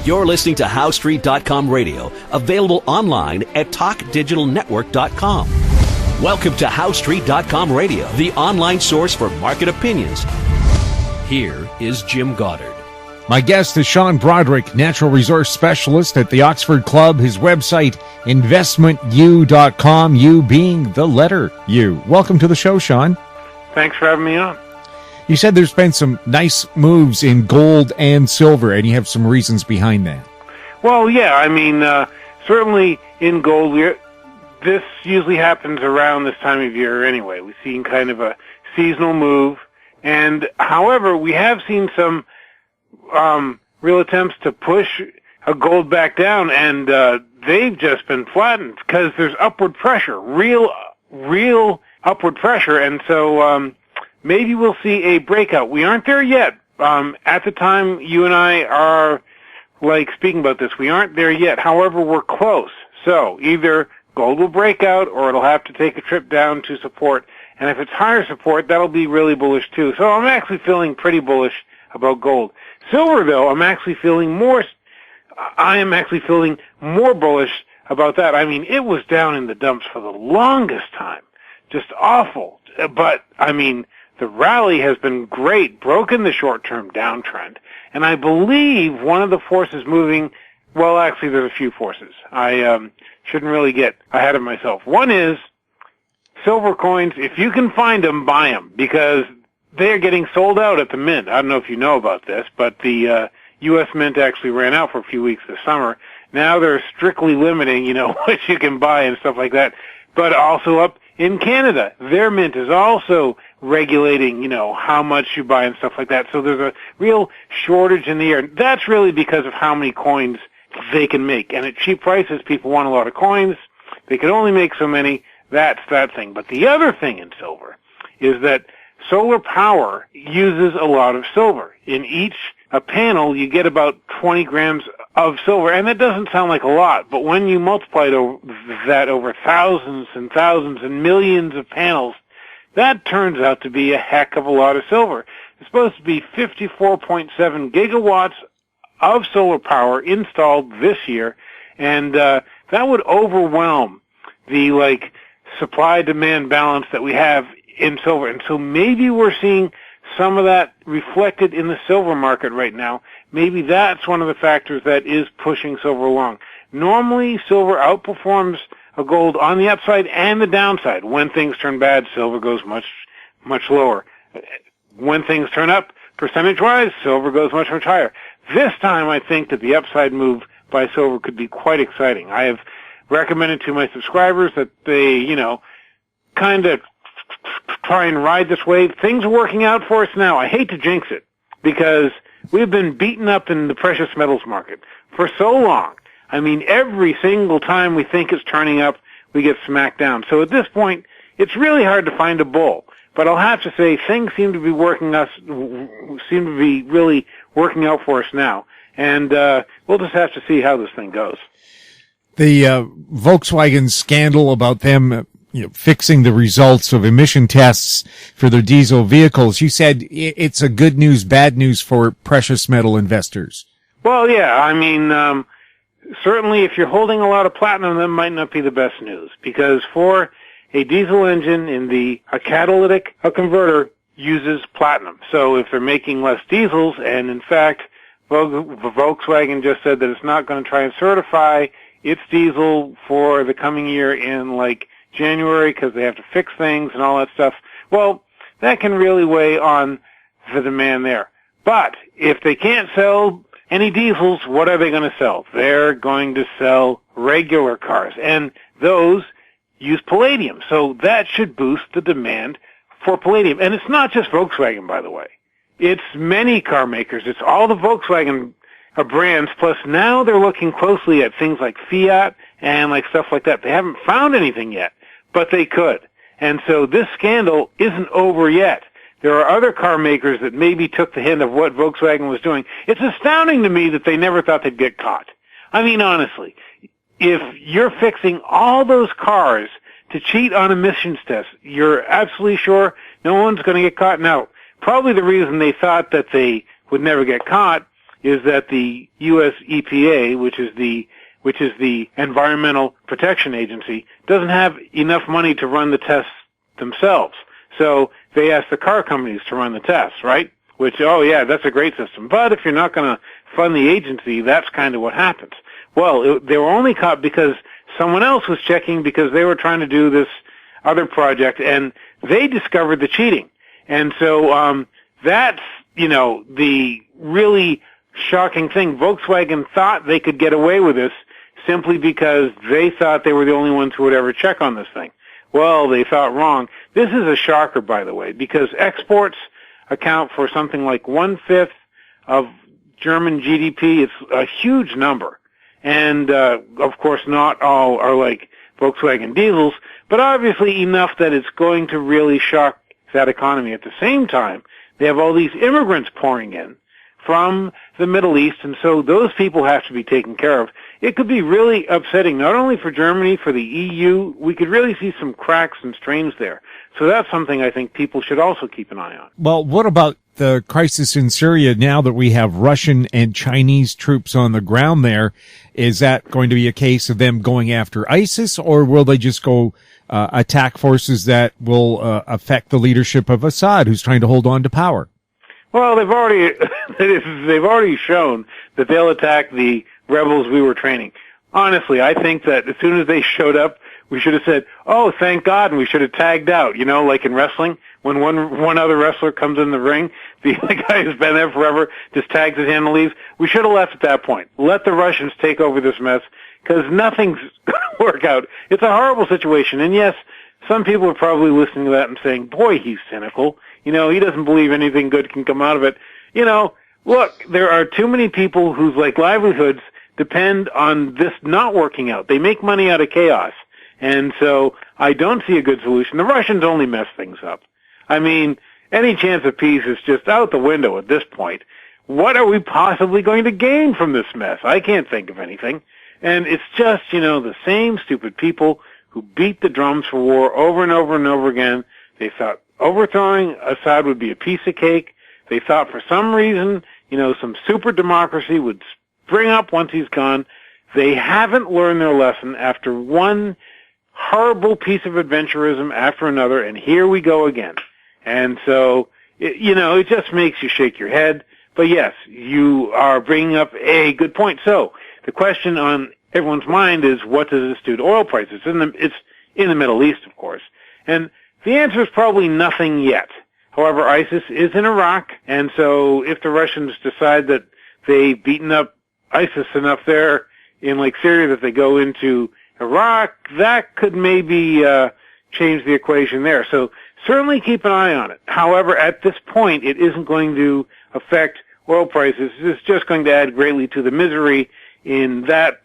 You're listening to HowStreet.com radio, available online at TalkDigitalNetwork.com. Welcome to HowStreet.com radio, the online source for market opinions. Here is Jim Goddard. My guest is Sean Brodrick, natural resource specialist at the Oxford Club. His website, investmentu.com, you being the letter U. Welcome to the show, Sean. Thanks for having me on. You said there's been some nice moves in gold and silver, and you have some reasons behind that. Well, yeah, I mean, certainly in gold, this usually happens around this time of year anyway. We've seen kind of a seasonal move, and however, we have seen some real attempts to push a gold back down, and they've just been flattened because there's upward pressure, real upward pressure, and so maybe we'll see a breakout. We aren't there yet. At the time you and I are speaking about this, we aren't there yet. However, we're close. So either gold will break out or it'll have to take a trip down to support. And if it's higher support, that'll be really bullish too. So I'm actually feeling pretty bullish about gold. Silver, though, I am actually feeling more bullish about that. I mean, it was down in the dumps for the longest time. Just awful. But, I mean, the rally has been great, broken the short-term downtrend, and I believe one of the forces moving, well, actually there's a few forces. I shouldn't really get ahead of myself. One is silver coins. If you can find them, buy them, because they're getting sold out at the mint. I don't know if you know about this, but the U.S. Mint actually ran out for a few weeks this summer. Now they're strictly limiting, what you can buy and stuff like that, but also up in Canada, their mint is also regulating, how much you buy and stuff like that. So there's a real shortage in the air. That's really because of how many coins they can make. And at cheap prices, people want a lot of coins. They can only make so many. That's that thing. But the other thing in silver is that solar power uses a lot of silver. In each panel, you get about 20 grams of silver, and that doesn't sound like a lot, but when you multiply that over thousands and thousands and millions of panels, that turns out to be a heck of a lot of silver. It's supposed to be 54.7 gigawatts of solar power installed this year, and that would overwhelm the supply-demand balance that we have in silver. And so maybe we're seeing some of that reflected in the silver market right now. Maybe that's one of the factors that is pushing silver along. Normally, silver outperforms a gold on the upside and the downside. When things turn bad, silver goes much, much lower. When things turn up, percentage-wise, silver goes much, much higher. This time, I think that the upside move by silver could be quite exciting. I have recommended to my subscribers that they, kind of try and ride this wave. Things are working out for us now. I hate to jinx it because we've been beaten up in the precious metals market for so long. I mean, every single time we think it's turning up, we get smacked down. So at this point, it's really hard to find a bull. But I'll have to say things seem to be really working out for us now. And we'll just have to see how this thing goes. The Volkswagen scandal about them fixing the results of emission tests for their diesel vehicles. You said it's a good news, bad news for precious metal investors. Well, yeah. I mean, certainly if you're holding a lot of platinum, that might not be the best news, because for a diesel engine a catalytic converter uses platinum. So if they're making less diesels, and in fact, Volkswagen just said that it's not going to try and certify its diesel for the coming year in January because they have to fix things and all that stuff. Well, that can really weigh on the demand there. But if they can't sell any diesels, what are they going to sell? They're going to sell regular cars, and those use palladium. So that should boost the demand for palladium. And it's not just Volkswagen, by the way. It's many car makers. It's all the Volkswagen brands, plus now they're looking closely at things like Fiat and stuff like that. They haven't found anything yet, but they could. And so this scandal isn't over yet. There are other car makers that maybe took the hint of what Volkswagen was doing. It's astounding to me that they never thought they'd get caught. I mean, honestly, if you're fixing all those cars to cheat on emissions tests, you're absolutely sure no one's going to get caught. Now, probably the reason they thought that they would never get caught is that the U.S. EPA, which is the Environmental Protection Agency, doesn't have enough money to run the tests themselves. So they ask the car companies to run the tests, right? Which, oh yeah, that's a great system. But if you're not going to fund the agency, that's kind of what happens. Well, they were only caught because someone else was checking because they were trying to do this other project, and they discovered the cheating. And so that's, the really shocking thing. Volkswagen thought they could get away with this simply because they thought they were the only ones who would ever check on this thing. Well, they thought wrong. This is a shocker, by the way, because exports account for something like 1/5 of German GDP. It's a huge number. And, of course, not all are like Volkswagen diesels, but obviously enough that it's going to really shock that economy. At the same time, they have all these immigrants pouring in from the Middle East, and so those people have to be taken care of. It could be really upsetting, not only for Germany, for the EU. We could really see some cracks and strains there. So that's something I think people should also keep an eye on. Well, what about the crisis in Syria now that we have Russian and Chinese troops on the ground there? Is that going to be a case of them going after ISIS, or will they just go attack forces that will affect the leadership of Assad, who's trying to hold on to power? Well, they've already shown that they'll attack the rebels we were training. Honestly, I think that as soon as they showed up, we should have said, "Oh, thank God," and we should have tagged out. Like in wrestling, when one other wrestler comes in the ring, the guy who's been there forever just tags his hand and leaves. We should have left at that point. Let the Russians take over this mess, because nothing's going to work out. It's a horrible situation, and yes, some people are probably listening to that and saying, "Boy, he's cynical. He doesn't believe anything good can come out of it." Look, there are too many people whose livelihoods depend on this not working out. They make money out of chaos. And so I don't see a good solution. The Russians only mess things up. I mean, any chance of peace is just out the window at this point. What are we possibly going to gain from this mess? I can't think of anything. And it's just, the same stupid people who beat the drums for war over and over and over again. They thought overthrowing Assad would be a piece of cake. They thought for some reason, some super democracy would spring up once he's gone. They haven't learned their lesson after one horrible piece of adventurism after another, and here we go again. And so, it just makes you shake your head. But yes, you are bringing up a good point. So, the question on everyone's mind is, what does this do to oil prices? It's in the Middle East, of course. And the answer is probably nothing yet. However, ISIS is in Iraq, and so if the Russians decide that they've beaten up ISIS enough there in Syria that they go into Iraq, that could maybe change the equation there. So certainly keep an eye on it. However, at this point, it isn't going to affect oil prices. It's just going to add greatly to the misery in that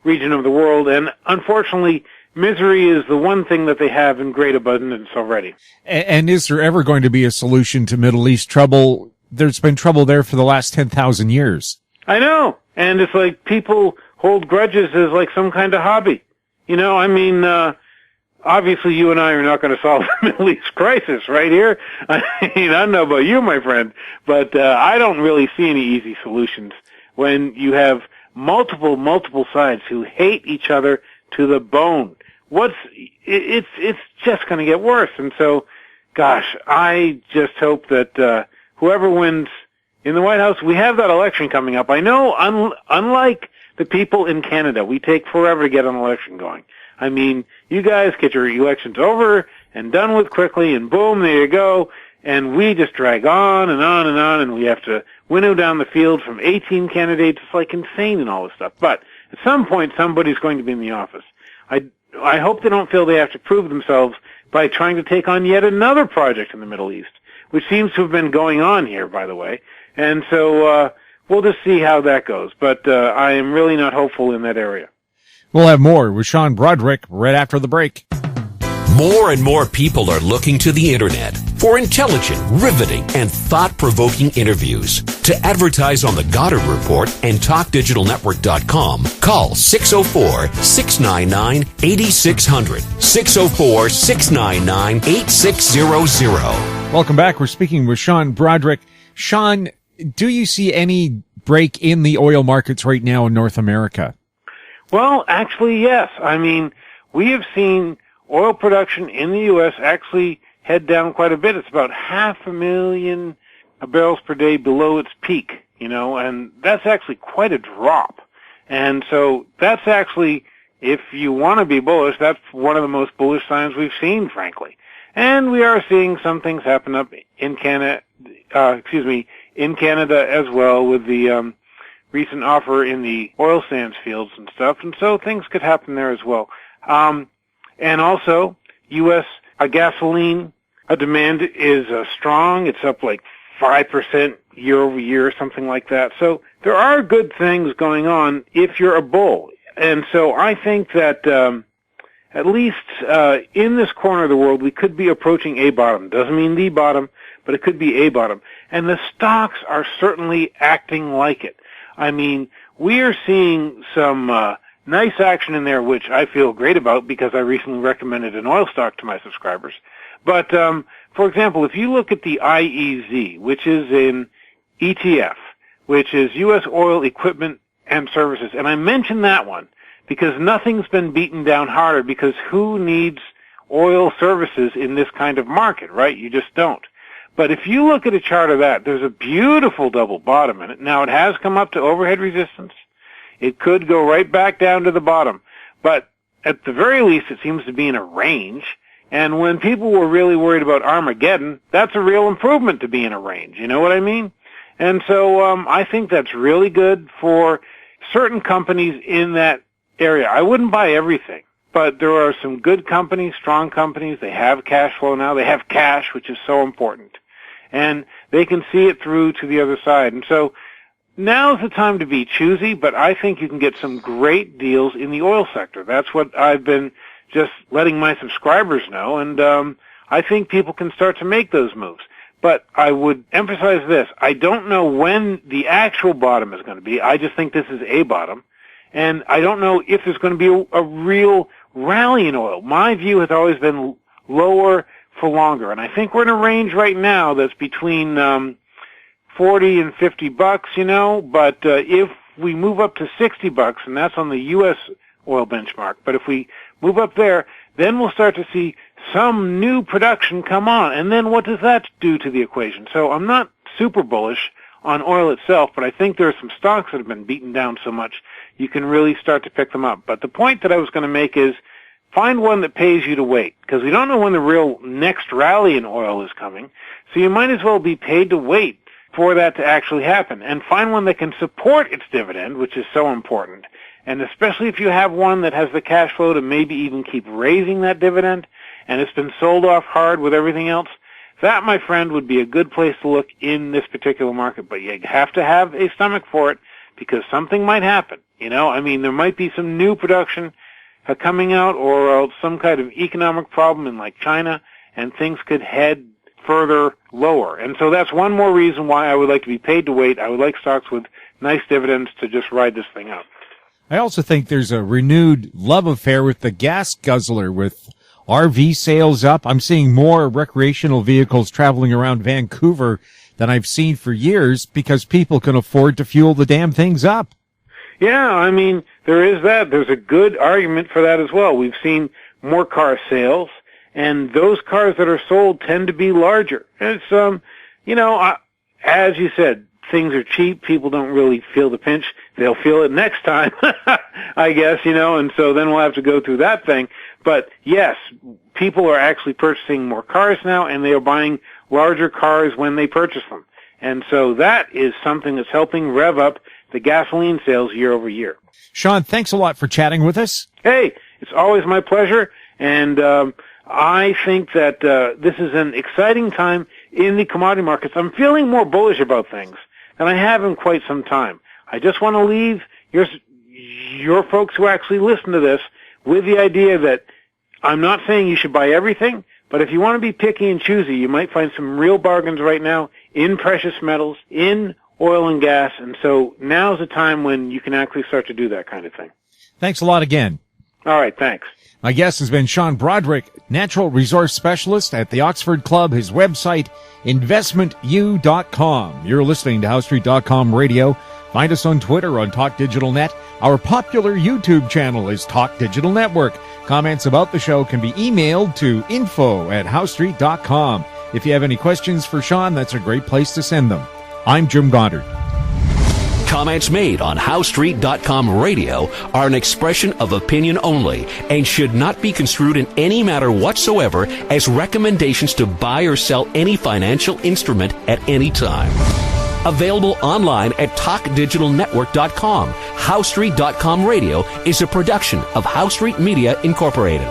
region of the world. And unfortunately, misery is the one thing that they have in great abundance already. And is there ever going to be a solution to Middle East trouble? There's been trouble there for the last 10,000 years. I know. And it's like people hold grudges as some kind of hobby. Obviously you and I are not going to solve the Middle East crisis right here. I don't know about you, my friend, but I don't really see any easy solutions when you have multiple sides who hate each other to the bone. It's just going to get worse. And so, gosh, I just hope that whoever wins in the White House, we have that election coming up. I know, unlike the people in Canada, we take forever to get an election going. I mean, you guys get your elections over and done with quickly, and boom, there you go. And we just drag on and on and on, and we have to winnow down the field from 18 candidates. It's insane and all this stuff. But at some point, somebody's going to be in the office. I hope they don't feel they have to prove themselves by trying to take on yet another project in the Middle East, which seems to have been going on here, by the way. And so we'll just see how that goes. But I am really not hopeful in that area. We'll have more with Sean Brodrick right after the break. More and more people are looking to the internet for intelligent, riveting, and thought-provoking interviews. To advertise on The Goddard Report and TalkDigitalNetwork.com, call 604-699-8600, 604-699-8600. Welcome back. We're speaking with Sean Brodrick. Sean, Do you see any break in the oil markets right now in North America? Well, actually, yes. I mean, we have seen oil production in the U.S. actually head down quite a bit. It's about 500,000 barrels per day below its peak, and that's actually quite a drop. And so that's actually, if you want to be bullish, that's one of the most bullish signs we've seen, frankly. And we are seeing some things happen up in Canada, in Canada as well, with the recent offer in the oil sands fields and stuff. And so things could happen there as well. And also, U.S. gasoline demand is strong. It's up like 5% year over year, something like that. So there are good things going on if you're a bull. And so I think that at least in this corner of the world, we could be approaching a bottom. Doesn't mean the bottom, but it could be a bottom. And the stocks are certainly acting like it. I mean, we are seeing some nice action in there, which I feel great about because I recently recommended an oil stock to my subscribers. But, for example, if you look at the IEZ, which is an ETF, which is U.S. Oil Equipment and Services, and I mention that one because nothing's been beaten down harder, because who needs oil services in this kind of market, right? You just don't. But if you look at a chart of that, there's a beautiful double bottom in it. Now, it has come up to overhead resistance. It could go right back down to the bottom. But at the very least, it seems to be in a range. And when people were really worried about Armageddon, that's a real improvement to be in a range. You know what I mean? And so I think that's really good for certain companies in that area. I wouldn't buy everything, but there are some good companies, strong companies. They have cash flow now. They have cash, which is so important. And they can see it through to the other side. And so now's the time to be choosy, but I think you can get some great deals in the oil sector. That's what I've been just letting my subscribers know, and I think people can start to make those moves. But I would emphasize this. I don't know when the actual bottom is going to be. I just think this is a bottom. And I don't know if there's going to be a real rally in oil. My view has always been lower for longer. And I think we're in a range right now that's between 40 and $50, but if we move up to $60, and that's on the U.S. oil benchmark, but if we move up there, then we'll start to see some new production come on. And then what does that do to the equation? So I'm not super bullish on oil itself, but I think there are some stocks that have been beaten down so much you can really start to pick them up. But the point that I was going to make is find one that pays you to wait, because we don't know when the real next rally in oil is coming. So you might as well be paid to wait for that to actually happen, and find one that can support its dividend, which is so important. And especially if you have one that has the cash flow to maybe even keep raising that dividend, and it's been sold off hard with everything else, that, my friend, would be a good place to look in this particular market. But you have to have a stomach for it, because something might happen. I mean, there might be some new production coming out, or some kind of economic problem in like China, and things could head further lower. And so that's one more reason why I would like to be paid to wait. I would like stocks with nice dividends to just ride this thing out. I also think there's a renewed love affair with the gas guzzler, with RV sales up. I'm seeing more recreational vehicles traveling around Vancouver than I've seen for years, because people can afford to fuel the damn things up. Yeah, I mean, there is that. There's a good argument for that as well. We've seen more car sales, and those cars that are sold tend to be larger. It's, as you said, things are cheap. People don't really feel the pinch. They'll feel it next time, I guess, and so then we'll have to go through that thing. But yes, people are actually purchasing more cars now, and they are buying larger cars when they purchase them. And so that is something that's helping rev up the gasoline sales year over year. Sean, thanks a lot for chatting with us. Hey, it's always my pleasure. And I think that this is an exciting time in the commodity markets. I'm feeling more bullish about things than I have in quite some time. I just want to leave your folks who actually listen to this with the idea that I'm not saying you should buy everything, but if you want to be picky and choosy, you might find some real bargains right now in precious metals, in oil and gas, and so now's the time when you can actually start to do that kind of thing. Thanks a lot again. All right, thanks. My guest has been Sean Brodrick, Natural Resource Specialist at the Oxford Club. His website, investmentu.com. You're listening to HowStreet.com radio. Find us on Twitter on Talk Digital Net. Our popular YouTube channel is Talk Digital Network. Comments about the show can be emailed to info@HowStreet.com. If you have any questions for Sean, that's a great place to send them. I'm Jim Goddard. Comments made on HowStreet.com radio are an expression of opinion only and should not be construed in any matter whatsoever as recommendations to buy or sell any financial instrument at any time. Available online at TalkDigitalNetwork.com. HowStreet.com radio is a production of HowStreet Media Incorporated.